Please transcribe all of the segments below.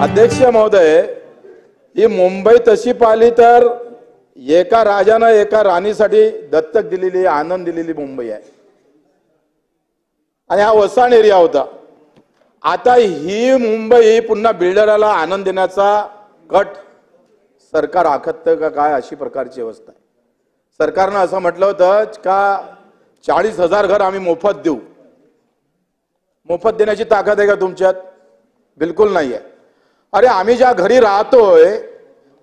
अध्यक्ष महोदय, ही मुंबई तशी पाहिली तर एका राजानं एका राणीसाठी दत्तक दिलेली आनंद दिलेली मुंबई आहे आणि हा वसाहत एरिया होता। आता ही मुंबई पुन्हा बिल्डरला आनंद देण्याचा कट सरकार आखतं का काय अशी प्रकारची अवस्था आहे। सरकारनं असं म्हटलं होतं का 40,000 घर आम्ही मोफत देऊ। मोफत देण्याची ताकद आहे का तुमच्यात? बिलकुल नाही आहे। अरे आम्ही ज्या घरी राहतोय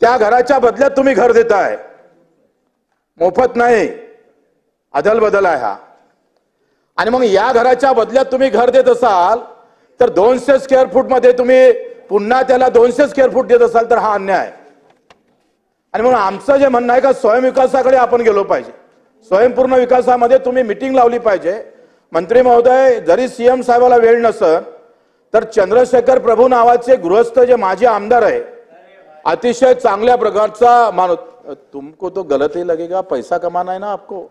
त्या घराच्या बदल्यात तुम्ही घर देताय, मोफत नाही, अदल बदल आहे हा। आणि मग या घराच्या बदल्यात तुम्ही घर देत असाल तर 200 स्क्वेअर फूट मध्ये तुम्ही पुन्हा त्याला 200 स्क्वेअर फूट देत असाल तर हा अन्याय आहे। आणि म्हणून आमचं जे म्हणणं आहे का स्वयं विकासाकडे आपण गेलो पाहिजे। स्वयंपूर्ण विकासामध्ये तुम्ही मीटिंग लावली पाहिजे। मंत्री महोदय, जरी सीएम साहेबाला वेळ नसेल तर चंद्रशेखर प्रभू नावाचे गृहस्थ जे माजी आमदार आहे, अतिशय चांगल्या प्रकारचा माणूस, तुमको तो गलत ही लगेगा, पैसा कमाना है ना आपको,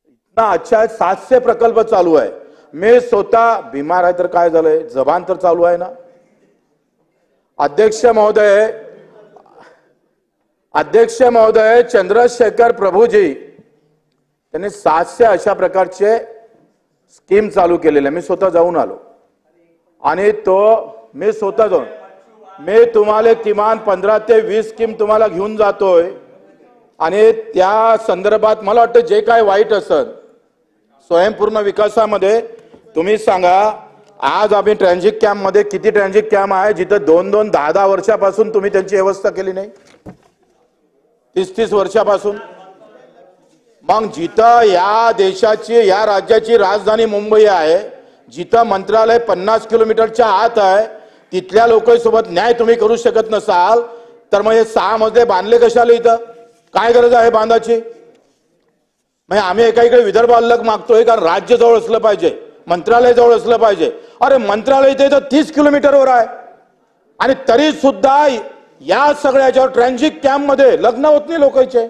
इतना अच्छा है। 700 प्रकल्प चालू आहे। मी स्वतः बीमार आहे तर काय झालंय, जबान तर चालू आहे ना। अध्यक्ष महोदय चंद्रशेखर प्रभूजी त्यांनी 700 अशा प्रकारचे स्कीम चालू केलेले। मी स्वतः जाऊन आलो आणि मी स्वतः जाऊन मी तुम्हाला किमान 15 ते 20 स्कीम तुम्हाला घेऊन जातोय आणि त्या संदर्भात मला वाटतं जे काय वाईट असेल स्वयंपूर्ण विकासामध्ये तुम्ही सांगा। आज आम्ही ट्रान्झिट कॅम्प मध्ये किती ट्रान्झिट कॅम्प आहे जिथे 2-2, 10-10 वर्षापासून तुम्ही त्यांची व्यवस्था केली नाही, 30-30 वर्षापासून। मग जिथं या देशाची या राज्याची राजधानी मुंबई आहे, जिथं मंत्रालय 50 किलोमीटरच्या आत आहे, तिथल्या लोकांसोबत न्याय तुम्ही करू शकत नसाल तर मग हे 6 मजले बांधले कशाला? इथं काय गरज आहे बांधायची? मग आम्ही एका इकडे विदर्भ अलग मागतोय कारण राज्य जवळ असलं पाहिजे, मंत्रालय जवळ असलं पाहिजे। अरे मंत्रालय इथे तर 30 किलोमीटरवर आहे आणि तरी सुद्धा या सगळ्याच्या ट्रान्झिट कॅम्प मध्ये लग्न होत नाही लोकांचे।